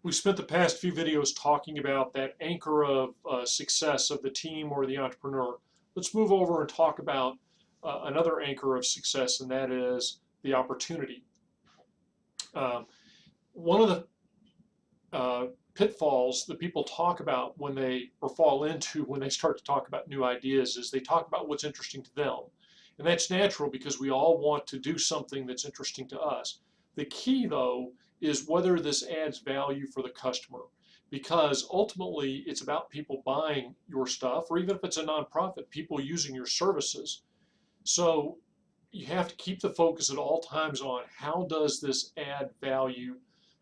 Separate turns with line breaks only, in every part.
We spent the past few videos talking about that anchor of success of the team or the entrepreneur. Let's move over and talk about another anchor of success, and that is the opportunity. Um, One of the pitfalls that people talk about when they, or fall into when they start to talk about new ideas, is they talk about what's interesting to them. And that's natural because we all want to do something that's interesting to us. The key, though, is whether this adds value for the customer. Because ultimately, it's about people buying your stuff, or even if it's a nonprofit, people using your services. So you have to keep the focus at all times on how does this add value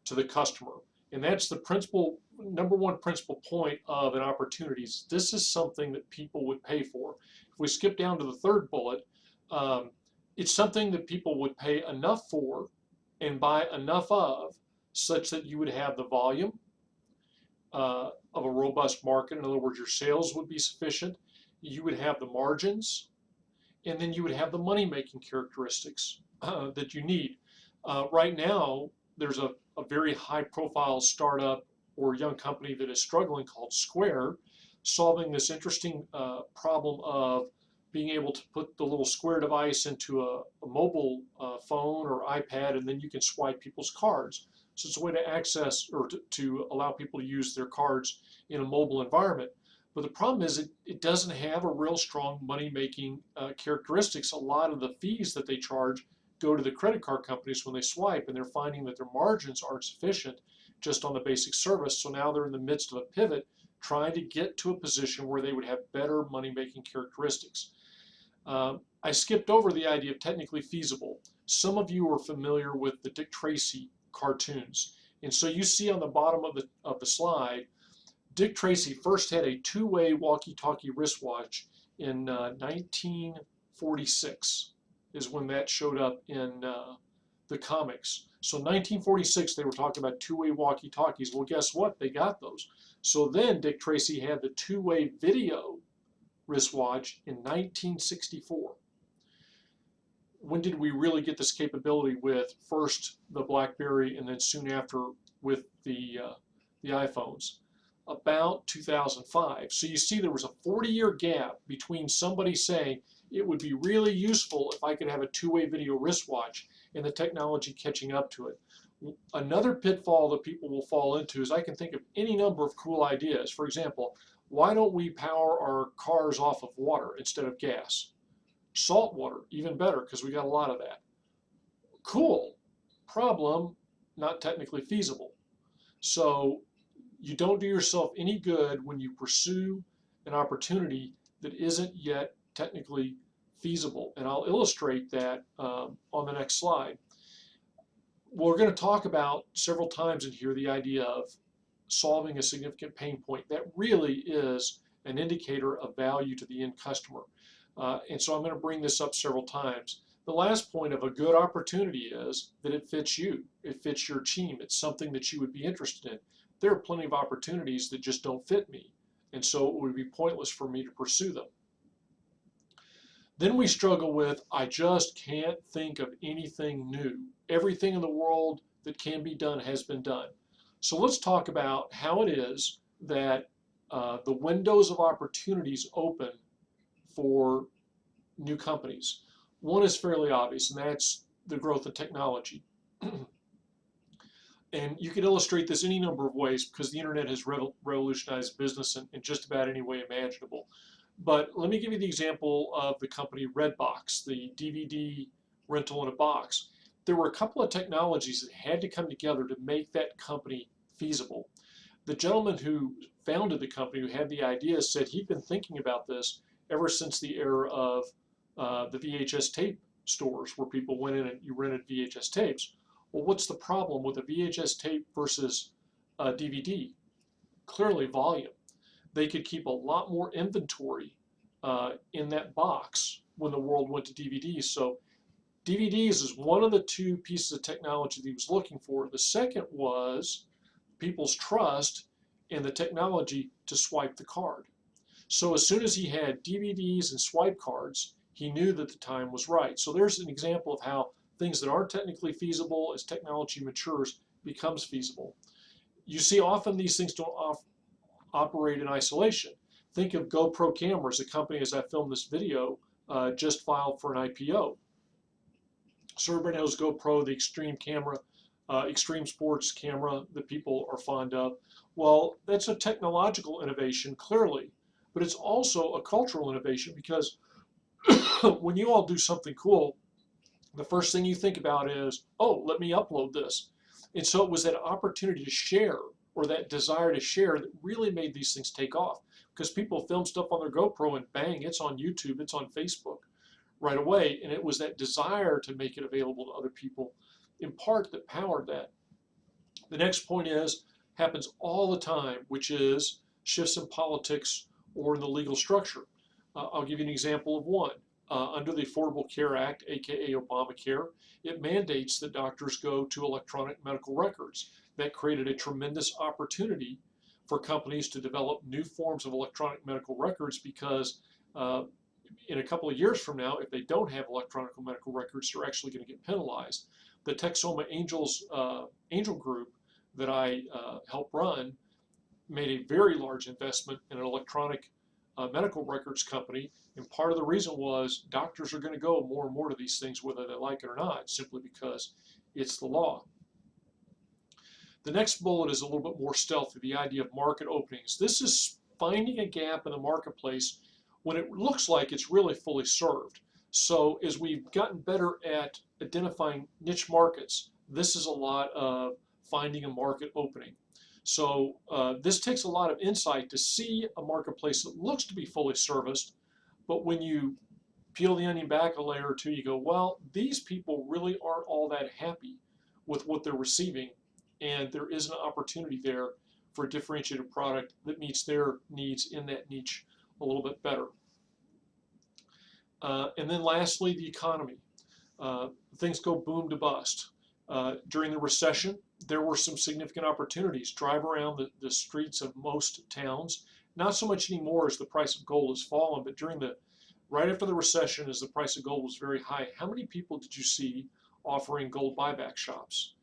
to the customer. And that's the principal, number one principal point of an opportunity. This is something that people would pay for. If we skip down to the third bullet, um, it's something that people would pay enough for and buy enough of such that you would have the volume of a robust market. In other words, your sales would be sufficient. You would have the margins, and then you would have the money-making characteristics that you need. Right now, there's a very high-profile startup or young company that is struggling called Square, solving this interesting problem of being able to put the little Square device into a mobile phone or iPad, and then you can swipe people's cards. So it's a way to access or to allow people to use their cards in a mobile environment. But the problem is it doesn't have a real strong money-making characteristics. A lot of the fees that they charge go to the credit card companies when they swipe, and they're finding that their margins aren't sufficient just on the basic service. So now they're in the midst of a pivot, trying to get to a position where they would have better money-making characteristics. I skipped over the idea of technically feasible. Some of you are familiar with the Dick Tracy cartoons. And so you see on the bottom of the slide, Dick Tracy first had a two-way walkie-talkie wristwatch in 1946 is when that showed up in the comics. So in 1946, they were talking about two-way walkie-talkies. Well, guess what? They got those. So then Dick Tracy had the two-way video wristwatch in 1964. When did we really get this capability with first the BlackBerry and then soon after with the iPhones? About 2005. So you see there was a 40-year gap between somebody saying it would be really useful if I could have a two-way video wristwatch and the technology catching up to it. Another pitfall that people will fall into is I can think of any number of cool ideas. For example, why don't we power our cars off of water instead of gas? Salt water, even better, because we got a lot of that. Cool. Problem, not technically feasible. So you don't do yourself any good when you pursue an opportunity that isn't yet technically feasible. And I'll illustrate that on the next slide. We're going to talk about several times in here the idea of solving a significant pain point. That really is an indicator of value to the end customer. And so I'm going to bring this up several times. The last point of a good opportunity is that it fits you. It fits your team. It's something that you would be interested in. There are plenty of opportunities that just don't fit me, and so it would be pointless for me to pursue them. Then we struggle with, I just can't think of anything new. Everything in the world that can be done has been done. So let's talk about how it is that the windows of opportunities open for new companies. One is fairly obvious, and that's the growth of technology. And you can illustrate this any number of ways because the internet has revolutionized business in just about any way imaginable. But let me give you the example of the company Redbox, the DVD rental in a box. There were a couple of technologies that had to come together to make that company feasible. The gentleman who founded the company, who had the idea, said he'd been thinking about this ever since the era of the VHS tape stores where people went in and you rented VHS tapes. Well, what's the problem with a VHS tape versus a DVD? Clearly volume. They could keep a lot more inventory in that box when the world went to DVDs. So DVDs is one of the two pieces of technology that he was looking for. The second was people's trust in the technology to swipe the card. So as soon as he had DVDs and swipe cards, he knew that the time was right. So there's an example of how things that aren't technically feasible, as technology matures, becomes feasible. You see often these things don't operate in isolation. Think of GoPro cameras, a company, as I filmed this video, just filed for an IPO. So everybody knows GoPro, the extreme camera, extreme sports camera that people are fond of. Well, that's a technological innovation, clearly, but it's also a cultural innovation, because when you all do something cool, the first thing you think about is, oh, let me upload this. And so it was that opportunity to share, or that desire to share, that really made these things take off, because people film stuff on their GoPro and bang, it's on YouTube, it's on Facebook right away. And it was that desire to make it available to other people, in part, that powered that. The next point happens all the time, which is shifts in politics or in the legal structure. I'll give you an example of one. Under the Affordable Care Act, aka Obamacare, it mandates that doctors go to electronic medical records. That created a tremendous opportunity for companies to develop new forms of electronic medical records, because in a couple of years from now, if they don't have electronic medical records, they're actually going to get penalized. The Texoma Angel Group that I helped run made a very large investment in an electronic medical records company, and part of the reason was doctors are going to go more and more to these things, whether they like it or not, simply because it's the law. The next bullet is a little bit more stealthy, the idea of market openings. This is finding a gap in the marketplace when it looks like it's really fully served. So as we've gotten better at identifying niche markets, this is a lot of finding a market opening. So this takes a lot of insight to see a marketplace that looks to be fully serviced, but when you peel the onion back a layer or two, you go, well, these people really aren't all that happy with what they're receiving, and there is an opportunity there for a differentiated product that meets their needs in that niche a little bit better. And then lastly, the economy. Things go boom to bust. During the recession, there were some significant opportunities. Drive around the streets of most towns. Not so much anymore as the price of gold has fallen, but right after the recession, as the price of gold was very high, how many people did you see offering gold buyback shops?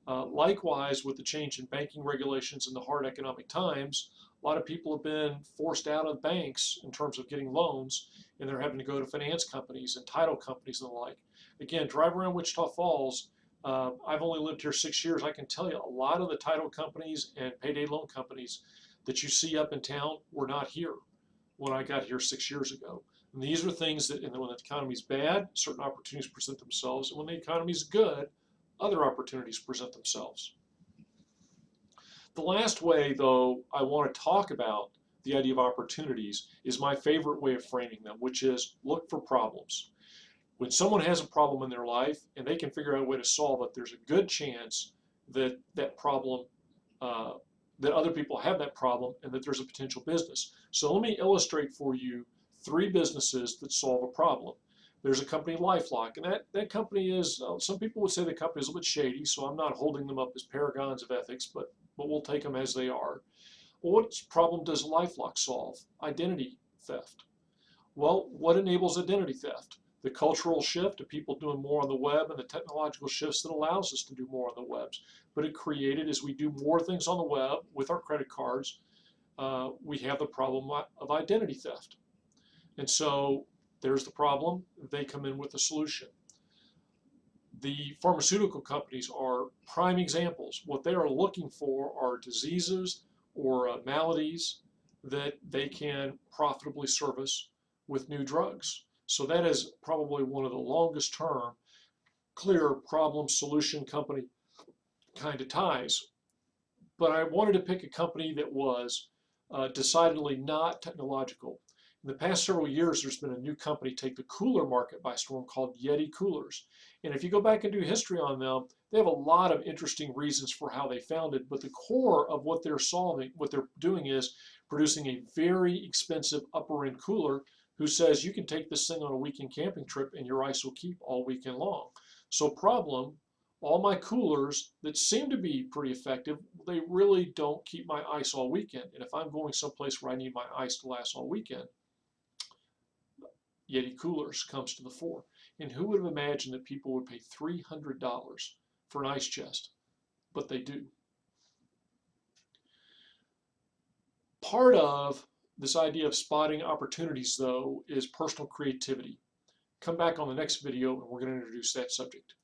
Likewise, with the change in banking regulations in the hard economic times, a lot of people have been forced out of banks in terms of getting loans, and they're having to go to finance companies and title companies and the like. Again, drive around Wichita Falls. I've only lived here 6 years. I can tell you a lot of the title companies and payday loan companies that you see up in town were not here when I got here 6 years ago. And these are things that, when the economy's bad, certain opportunities present themselves, and when the economy's good, other opportunities present themselves. The last way, though, I want to talk about the idea of opportunities is my favorite way of framing them, which is look for problems. When someone has a problem in their life and they can figure out a way to solve it, there's a good chance that that problem, that other people have that problem, and that there's a potential business. So let me illustrate for you 3 businesses that solve a problem. There's a company, LifeLock, and that company is, some people would say the company is a little bit shady, so I'm not holding them up as paragons of ethics, but we'll take them as they are. Well, what problem does LifeLock solve? Identity theft. Well, what enables identity theft? The cultural shift of people doing more on the web, and the technological shifts that allows us to do more on the webs. But it created, as we do more things on the web with our credit cards, we have the problem of identity theft. And so there's the problem. They come in with a solution. The pharmaceutical companies are prime examples. What they are looking for are diseases or maladies that they can profitably service with new drugs. So that is probably one of the longest term, clear problem solution company kind of ties. But I wanted to pick a company that was decidedly not technological. In the past several years, there's been a new company take the cooler market by storm called Yeti Coolers. And if you go back and do history on them, they have a lot of interesting reasons for how they founded, but the core of what they're solving, what they're doing is producing a very expensive upper end cooler who says you can take this thing on a weekend camping trip and your ice will keep all weekend long. So problem, all my coolers that seem to be pretty effective, they really don't keep my ice all weekend. And if I'm going someplace where I need my ice to last all weekend, Yeti Coolers comes to the fore. And who would have imagined that people would pay $300 for an ice chest? But they do. part of this idea of spotting opportunities, though, is personal creativity. Come back on the next video and we're going to introduce that subject.